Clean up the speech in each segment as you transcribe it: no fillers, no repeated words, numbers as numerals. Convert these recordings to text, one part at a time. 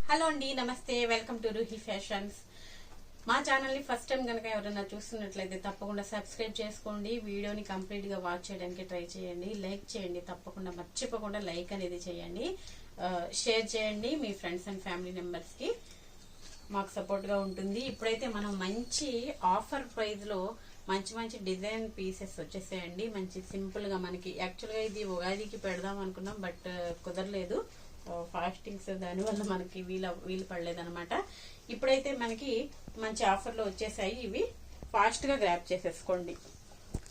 Hello అండి, నమస్తే. Welcome to Ruhi fashions. మా ఛానల్ ని ఫస్ట్ టైం కనుక ఎవరైనా చూస్తున్నట్లయితే తప్పకుండా సబ్స్క్రైబ్ చేసుకోండి. వీడియోని కంప్లీట్ గా వాచ్ చేయడానికి ట్రై చేయండి. లైక్ చేయండి, తప్పకుండా మర్చిపోకుండా లైక్ అనేది చేయండి. షేర్ చేయండి మీ ఫ్రెండ్స్ అండ్ ఫ్యామిలీ మెంబర్స్ కి, మాకు సపోర్ట్ గా ఉంటుంది. ఇప్పుడైతే మనం మంచి ఆఫర్ ప్రైస్ లో మంచి మంచి డిజైన్ పీసెస్ వచ్చేసాయండి. మంచి సింపుల్ గా మనకి యాక్చువల్ గా ఇది ఉగాదికి పెడదాం అనుకున్నాం, బట్ కుదరలేదు. ఫాస్టింగ్స్ దానివల్ల మనకి వీలు పడలేదు అనమాట. ఇప్పుడైతే మనకి మంచి ఆఫర్లో వచ్చేసాయి. ఇవి ఫాస్ట్ గా గ్రాప్ చేసేసుకోండి.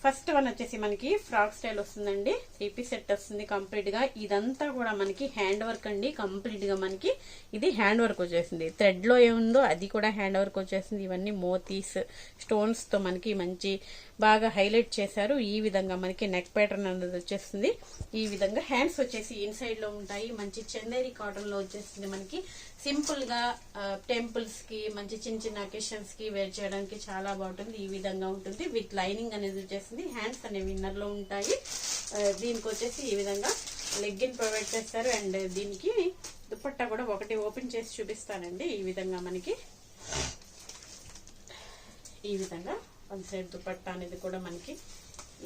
ఫస్ట్ వన్ వచ్చేసి మనకి ఫ్రాక్ స్టైల్ వస్తుందండి. 3 పీస్ సెట్ వస్తుంది కంప్లీట్ గా. ఇదంతా కూడా మనకి హ్యాండ్ వర్క్ అండి. కంప్లీట్ గా మనకి ఇది హ్యాండ్ వర్క్ వచ్చేసింది. థ్రెడ్ లో ఏముందో అది కూడా హ్యాండ్ వర్క్ వచ్చేసింది. ఇవన్నీ మోతీస్ స్టోన్స్ తో మనకి మంచి బాగా హైలైట్ చేశారు. ఈ విధంగా మనకి నెక్ ప్యాటర్న్ అనేది వచ్చేస్తుంది. ఈ విధంగా హ్యాండ్స్ వచ్చేసి ఇన్సైడ్ లో ఉంటాయి. మంచి చందేరి కాటన్ లో వచ్చేస్తుంది. మనకి సింపుల్ గా టెంపుల్స్ కి మంచి చిన్న చిన్న అకేషన్స్ కి వేర్ చేయడానికి చాలా బాగుంటుంది. ఈ విధంగా ఉంటుంది. విత్ లైనింగ్ అనేది వచ్చేసింది. హ్యాండ్స్ అనేవి ఇన్నర్ లో ఉంటాయి. దీనికి వచ్చేసి ఈ విధంగా లెగ్గిన్ ప్రొవైడ్ చేస్తారు. అండ్ దీనికి దుపట్టా కూడా ఒకటి ఓపెన్ చేసి చూపిస్తానండి. ఈ విధంగా మనకి ఈ విధంగా వన్ సైడ్ దుపట్టా అనేది కూడా మనకి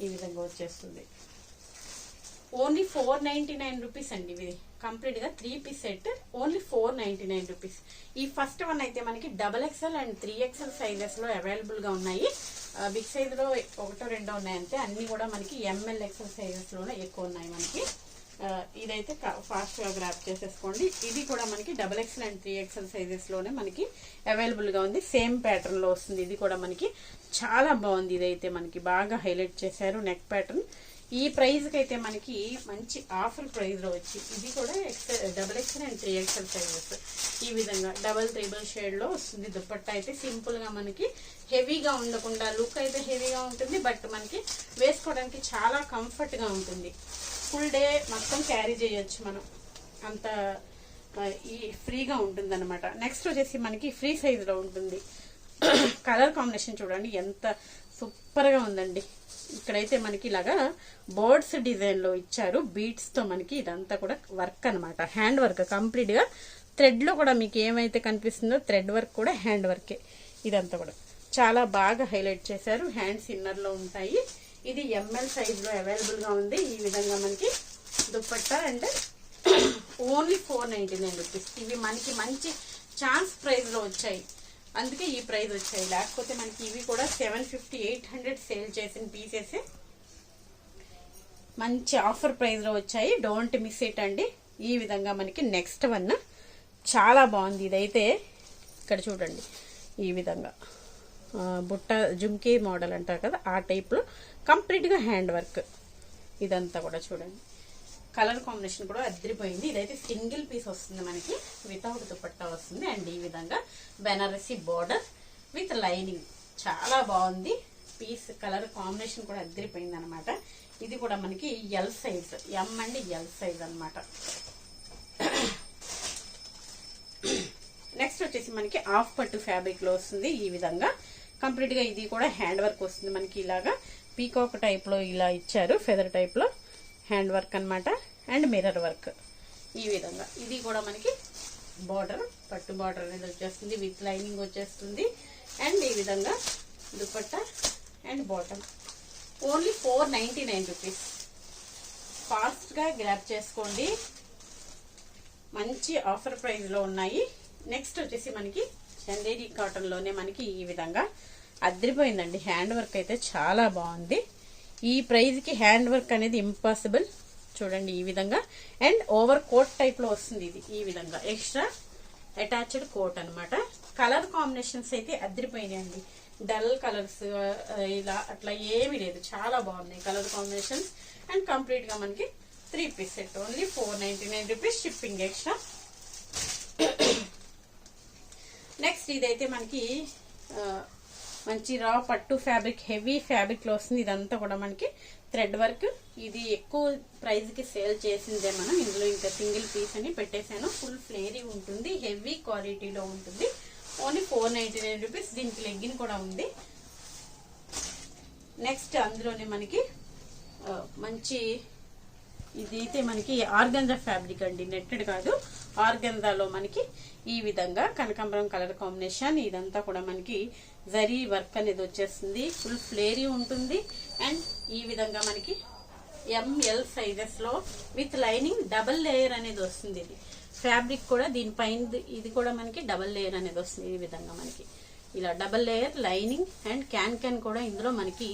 ఈ విధంగా వచ్చేస్తుంది. ఓన్లీ 499 రూపీస్ అండి. ఇది కంప్లీట్ గా 3 పీస్ సెట్ ఓన్లీ 499 రూపీస్. ఈ ఫస్ట్ వన్ అయితే మనకి XXL అండ్ 3XL సైజెస్ లో అవైలబుల్ గా ఉన్నాయి. బిగ్ సైజ్ లో ఒకటో రెండో ఉన్నాయి అంతే. అన్ని కూడా మనకి ML XL సైజెస్ లోనే ఎక్కువ ఉన్నాయి మనకి. ఇదైతే ఫాస్ట్ గా గ్రాప్ చేసేసుకోండి. ఇది కూడా మనకి XXL అండ్ 3XL సైజెస్ లోనే మనకి అవైలబుల్ గా ఉంది. సేమ్ ప్యాటర్న్ లో వస్తుంది. ఇది కూడా మనకి చాలా బాగుంది. ఇదైతే మనకి బాగా హైలైట్ చేశారు నెక్ ప్యాటర్న్. ఈ ప్రైస్ కి అయితే మనకి మంచి ఆఫర్ ప్రైస్ లో వచ్చి ఇది కూడా XXL అండ్ 3XL సైజెస్ ఈ విధంగా డబల్ త్రిబుల్ షేడ్ లో వస్తుంది. దుపట్టా అయితే సింపుల్ గా మనకి హెవీగా ఉండకుండా లుక్ అయితే హెవీగా ఉంటుంది, బట్ మనకి వేసుకోవడానికి చాలా కంఫర్ట్ గా ఉంటుంది. ఫుల్ డే మొత్తం క్యారీ చేయొచ్చు మనం, అంత ఈ ఫ్రీగా ఉంటుంది అనమాట. నెక్స్ట్ వచ్చేసి మనకి ఫ్రీ సైజ్ లో ఉంటుంది. కలర్ కాంబినేషన్ చూడండి ఎంత సూపర్ గా ఉందండి. ఇక్కడైతే మనకి ఇలాగా బర్డ్స్ డిజైన్ లో ఇచ్చారు. బీట్స్ తో మనకి ఇదంతా కూడా వర్క్ అనమాట. హ్యాండ్ వర్క్ కంప్లీట్ గా. థ్రెడ్ లో కూడా మీకు ఏమైతే కనిపిస్తుందో థ్రెడ్ వర్క్ కూడా హ్యాండ్ వర్కే. ఇదంతా కూడా చాలా బాగా హైలైట్ చేశారు. హ్యాండ్స్ ఇన్నర్ లో ఉంటాయి. ఇది ML సైజ్ లో అవైలబుల్ గా ఉంది. ఈ విధంగా మనకి దుపట్టా అండ్ ఓన్లీ 499 రూపీస్. ఇవి మనకి మంచి ఛాన్స్ ప్రైస్ లో వచ్చాయి, అందుకే ఈ ప్రైస్ వచ్చాయి. లేకపోతే మనకి ఇవి కూడా 750 800 సేల్ చేసిన పీసెస్ మంచి ఆఫర్ ప్రైస్ లో వచ్చాయి. డోంట్ మిస్ ఇట్ అండి. ఈ విధంగా మనకి నెక్స్ట్ వన్ చాలా బాగుంది. ఇదైతే ఇక్కడ చూడండి ఈ విధంగా బుట్ట జుమ్కీ మోడల్ అంటారు కదా, ఆ టైప్ లో కంప్లీట్ గా హ్యాండ్ వర్క్. ఇదంతా కూడా చూడండి. కలర్ కాంబినేషన్ కూడా అదిరిపోయింది. ఇదైతే సింగిల్ పీస్ వస్తుంది మనకి, వితౌట్ దుపట్టా వస్తుంది. అండ్ ఈ విధంగా బెనారసీ బోర్డర్ విత్ లైనింగ్ చాలా బాగుంది. పీస్ కలర్ కాంబినేషన్ కూడా అదిరిపోయింది అనమాట. ఇది కూడా మనకి L size, M and L size అనమాట. నెక్స్ట్ వచ్చేసి మనకి హాఫ్ పట్టు ఫ్యాబ్రిక్ లో వస్తుంది. ఈ విధంగా కంప్లీట్ గా ఇది కూడా హ్యాండ్ వర్క్ వస్తుంది మనకి. ఇలాగా పీకాక్ టైప్ లో ఇలా ఇచ్చారు, ఫెదర్ టైప్ లో హ్యాండ్ వర్క్ అనమాట. అండ్ మిర్రర్ వర్క్ ఈ విధంగా. ఇది కూడా మనకి బార్డర్, పట్టు బార్డర్ అనేది వచ్చేస్తుంది. విత్ లైనింగ్ వచ్చేస్తుంది. అండ్ ఈ విధంగా dupatta and bottom only 499 rupees. Fast గా గ్రాప్ చేసుకోండి, మంచి ఆఫర్ ప్రైస్ లో ఉన్నాయి. నెక్స్ట్ వచ్చేసి మనకి చందేరి కాటన్ లోనే మనకి ఈ విధంగా అదిరిపోయిందండి. హ్యాండ్ వర్క్ అయితే చాలా బాగుంది. ఈ ప్రైస్ కి హ్యాండ్ వర్క్ అనేది ఇంపాసిబుల్. చూడండి ఈ విధంగా. అండ్ ఓవర్ కోట్ టైప్ లో వస్తుంది. ఇది ఈ విధంగా ఎక్స్ట్రా అటాచ్డ్ కోట్ అనమాట. కలర్ కాంబినేషన్స్ అయితే అదిరిపోయినాయండి. డల్ కలర్స్ ఇలా అట్లా ఏమీ లేదు, చాలా బాగున్నాయి కలర్ కాంబినేషన్స్. అండ్ కంప్లీట్ గా మనకి 3 piece set only 499 rupees, shipping extra. Next ఇదైతే మనకి మంచి రా పట్టు ఫ్యాబ్రిక్, హెవీ ఫ్యాబ్రిక్ లో వస్తుంది. ఇదంతా కూడా మనకి థ్రెడ్ వర్క్. ఇది ఎక్కువ ప్రైస్ కి సేల్ చేసిందే మనం. ఇందులో ఇంకా సింగిల్ పీస్ అని పెట్టేశాను. ఫుల్ ఫ్లేరీ ఉంటుంది, హెవీ క్వాలిటీలో ఉంటుంది. Only 499 rupees. దీనికి లెగ్గిన్ కూడా ఉంది. నెక్స్ట్ అందులోనే మనకి మంచి ఇదైతే మనకి ఆర్గంజా ఫ్యాబ్రిక్ అండి, నెట్టెడ్ కాదు, ఆర్గెన్జాలో మనకి ఈ విధంగా కనకాంబరం కలర్ కాంబినేషన్. ఇదంతా కూడా మనకి జరీ వర్క్ అనేది వచ్చేస్తుంది, ఫుల్ ఫ్లేరీ ఉంటుంది. అండ్ ఈ విధంగా మనకి ఎంఎల్ సైజెస్ లో విత్ లైనింగ్ డబల్ లేయర్ అనేది వస్తుంది. ఇది ఫ్యాబ్రిక్ కూడా దీనిపైన ఇది కూడా మనకి డబల్ లేయర్ అనేది వస్తుంది. ఈ విధంగా మనకి ఇలా double layer lining and can కూడా ఇందులో మనకి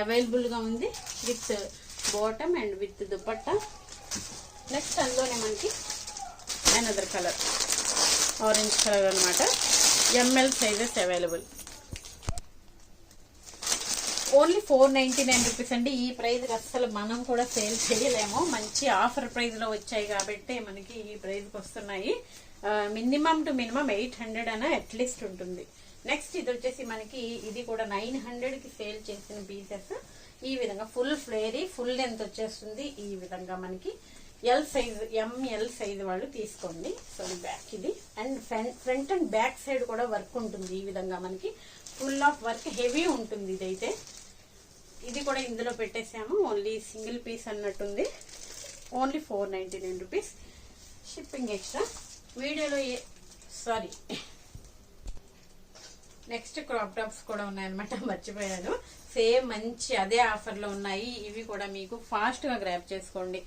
అవైలబుల్ గా ఉంది with bottom and with dupatta. Next అందులోనే మనకి అనదర్ కలర్ ఆరెంజ్ కలర్ అనమాట. ML sizes available. Only 499 rupees అండి. ఈ ప్రైస్ అస్సలు మనం కూడా సేల్ చేయలేము, మంచి ఆఫర్ ప్రైస్ లో వచ్చాయి కాబట్టి మనకి ఈ ప్రైస్ కి వస్తున్నాయి. మినిమం టు మినిమం 800 అన్న అట్లీస్ట్ ఉంటుంది. నెక్స్ట్ ఇది వచ్చేసి మనకి ఇది కూడా 900 కి సేల్ చేసిన పీసెస్. ఈ విధంగా ఫుల్ ఫ్లేరీ ఫుల్ లెంత్ వచ్చేస్తుంది. ఈ విధంగా మనకి ఎల్ సైజ్ ఎంఎల్ సైజ్ వాళ్ళు తీసుకోండి. సో బ్యాక్ ఇది and front and back side కూడా వర్క్ ఉంటుంది. ఈ విధంగా మనకి ఫుల్ ఆఫ్ వర్క్ హెవీ ఉంటుంది. ఇదైతే ఇది కూడా ఇందులో పెట్టేసాము, ఓన్లీ సింగిల్ పీస్ అన్నట్టుంది. Only 499 rupees. Shipping extra. వీడియోలో సారీ నెక్స్ట్ క్రాప్ టాప్స్ కూడా ఉన్నాయన్నమాట, మర్చిపోయాను. సేమ్ మంచి అదే ఆఫర్ లో ఉన్నాయి. ఇవి కూడా మీకు ఫాస్ట్ గా గ్రాప్ చేసుకోండి.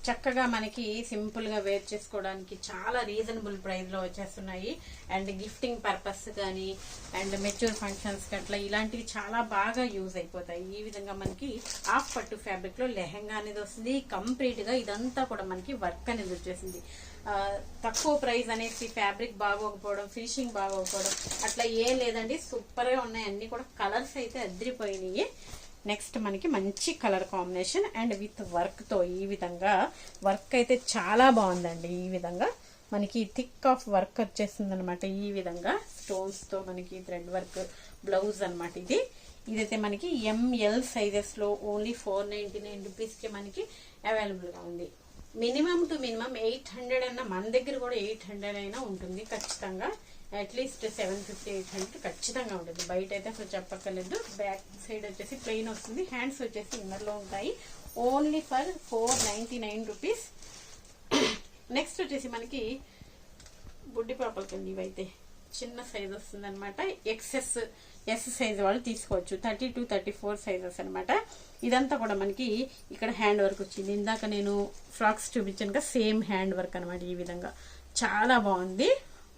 చక్కగా మనకి సింపుల్ గా వేర్ చేసుకోవడానికి చాలా రీజనబుల్ ప్రైస్ లో వచ్చేస్తున్నాయి. అండ్ గిఫ్టింగ్ పర్పస్ కానీ అండ్ మెచ్యూర్ ఫంక్షన్స్ అట్లా ఇలాంటివి చాలా బాగా యూజ్ అయిపోతాయి. ఈ విధంగా మనకి హాఫ్ పట్టు ఫ్యాబ్రిక్ లో లెహంగా అనేది వస్తుంది. కంప్లీట్ గా ఇదంతా కూడా మనకి వర్క్ అనేది వచ్చేసింది. తక్కువ ప్రైస్ అనేసి ఫ్యాబ్రిక్ బాగోకపోవడం, ఫినిషింగ్ బాగోకపోవడం అట్లా ఏం లేదండి. సూపర్ గా ఉన్నాయి అన్ని కూడా. కలర్స్ అయితే అదిరిపోయినాయి. నెక్స్ట్ మనకి మంచి colour combination and with work తో ఈ విధంగా వర్క్ అయితే చాలా బాగుందండి. ఈ విధంగా మనకి థిక్ ఆఫ్ వర్క్ వచ్చేస్తుంది అనమాట. ఈ విధంగా స్టోన్స్ తో మనకి థ్రెడ్ వర్క్ బ్లౌజ్ అనమాట. ఇదైతే మనకి ఎంఎల్ సైజెస్ లో ఓన్లీ 499 రూపీస్ కి మనకి అవైలబుల్ గా ఉంది. మినిమం టు మినిమం 800 అన్న మన దగ్గర కూడా 800 అయినా ఉంటుంది ఖచ్చితంగా. అట్లీస్ట్ 750 800 ఖచ్చితంగా ఉంటుంది. బయట అయితే అసలు చెప్పక్కర్లేదు. బ్యాక్ సైడ్ వచ్చేసి ప్లెయిన్ వస్తుంది, హ్యాండ్స్ వచ్చేసి ఇన్నర్ లో ఉంటాయి. Only for 499 rupees. నెక్స్ట్ వచ్చేసి మనకి బుడ్డి పాపలకండి. ఇవైతే చిన్న సైజ్ వస్తుంది అనమాట. ఎస్ సైజ్ వాళ్ళు తీసుకోవచ్చు. 32 34 సైజెస్ అనమాట. ఇదంతా కూడా మనకి ఇక్కడ హ్యాండ్ వర్క్ వచ్చింది. ఇందాక నేను ఫ్రాక్స్ చూపించాను కదా, సేమ్ హ్యాండ్ వర్క్ అనమాట. ఈ విధంగా చాలా బాగుంది.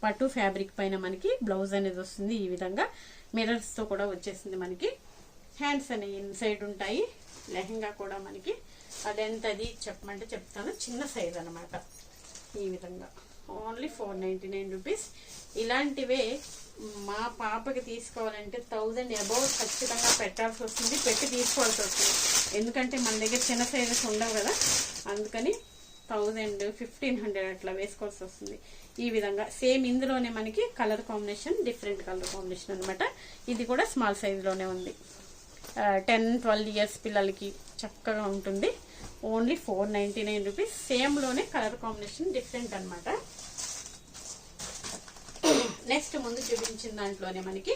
పట్టు ఫ్యాబ్రిక్ పైన మనకి బ్లౌజ్ అనేది వస్తుంది. ఈ విధంగా మిర్రర్స్ తో కూడా వచ్చేసింది. మనకి హ్యాండ్స్ అనేవి ఇన్సైడ్ ఉంటాయి. లెహంగా కూడా మనకి అదెంత అది చెప్పమంటే చెప్తాను, చిన్న సైజ్ అనమాట. ఈ విధంగా ఓన్లీ 499 రూపీస్. ఇలాంటివే మా పాపకి తీసుకోవాలంటే 1000 అబౌవ్ ఖచ్చితంగా పెట్టాల్సి వస్తుంది, పెట్టి తీసుకోవాల్సి వస్తుంది. ఎందుకంటే మన దగ్గర చిన్న సైజెస్ ఉండవు కదా, అందుకని 1000 1500 అట్లా వేసుకోవాల్సి వస్తుంది. ఈ విధంగా సేమ్ ఇందులోనే మనకి colour combination different colour combination అనమాట. ఇది కూడా స్మాల్ సైజ్ లోనే ఉంది. 10-12 ఇయర్స్ పిల్లలకి చక్కగా ఉంటుంది. Only 499 rupees. సేమ్ లోనే కలర్ కాంబినేషన్ డిఫరెంట్ అనమాట. నెక్స్ట్ ముందు చూపించిన దాంట్లోనే మనకి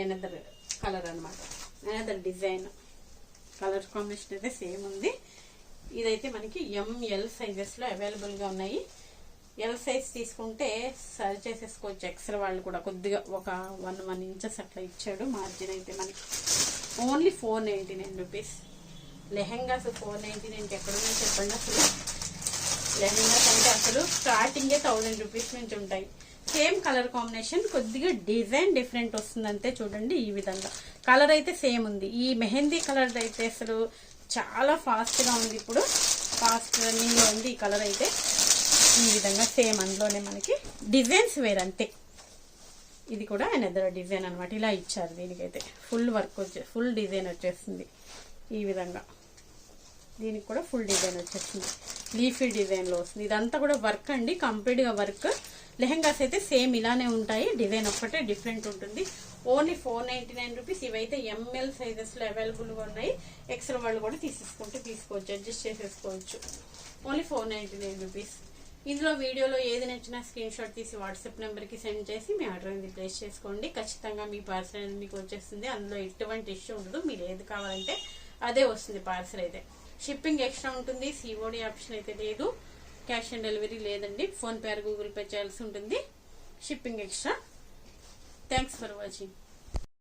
ఎనదర్ కలర్ అనమాట, ఎనదర్ డిజైన్. కలర్ కాంబినేషన్ అయితే సేమ్ ఉంది. ఇదైతే మనకి ఎంఎల్ సైజెస్ లో అవైలబుల్ గా ఉన్నాయి. ఎల్ సైజ్ తీసుకుంటే సరి చేసేసుకోవచ్చు. ఎక్స్ట్రా వాళ్ళు కూడా కొద్దిగా ఒక 1 ఇంచెస్ అట్లా ఇచ్చాడు మార్జిన్. అయితే మనకి ఓన్లీ 499 రూపీస్. లెహెంగాస్ 499 ఎక్కడున్నాయి చెప్పండి. అసలు లెహెంగాస్ అంటే అసలు స్టార్టింగే 1000 రూపీస్ నుంచి ఉంటాయి. సేమ్ కలర్ కాంబినేషన్, కొద్దిగా డిజైన్ డిఫరెంట్ వస్తుంది అంతే. చూడండి ఈ విధంగా కలర్ అయితే సేమ్ ఉంది. ఈ మెహందీ కలర్ అయితే అసలు చాలా ఫాస్ట్ గా ఉంది, ఇప్పుడు ఫాస్ట్ రన్నింగ్ లో ఉంది ఈ కలర్ అయితే. ఈ విధంగా సేమ్ అందులోనే మనకి డిజైన్స్ వేరు అంతే. ఇది కూడా అనదర్ డిజైన్ అనమాట. ఇలా ఇచ్చారు. దీనికైతే ఫుల్ వర్క్ ఫుల్ డిజైన్ వచ్చేస్తుంది. ఈ విధంగా దీనికి కూడా ఫుల్ డిజైన్ వచ్చేస్తుంది. లీఫీ డిజైన్ లో వస్తుంది. ఇదంతా కూడా వర్క్ అండి, కంప్లీట్ గా వర్క్. లెహంగాస్ అయితే సేమ్ ఇలానే ఉంటాయి, డిజైన్ ఒక్కటే డిఫరెంట్ ఉంటుంది. Only 499 rupees. ఇవైతే ఎంఎల్ సైజెస్ లో అవైలబుల్ గా ఉన్నాయి. ఎక్స్ట్రా వాళ్ళు కూడా తీసుకోవచ్చు, అడ్జస్ట్ చేసేసుకోవచ్చు. Only 499 rupees. ఇందులో వీడియోలో ఏది నచ్చినా స్క్రీన్ షాట్ తీసి వాట్సాప్ నెంబర్ కి సెండ్ చేసి మీ ఆర్డర్ అనేది ప్లేస్ చేసుకోండి. ఖచ్చితంగా మీ పార్సల్ అనేది మీకు వచ్చేస్తుంది. అందులో ఎటువంటి ఇష్యూ ఉండదు. మీరు ఏది కావాలంటే అదే వస్తుంది పార్సల్ అయితే. షిప్పింగ్ ఎక్స్ట్రా ఉంటుంది. సిఓడి ఆప్షన్ అయితే లేదు. క్యాష్ ఆన్ డెలివరీ లేదండి, ఫోన్పే ఆర్ గూగుల్ పే చేయాల్సి ఉంటుంది, shipping extra. Thanks for watching.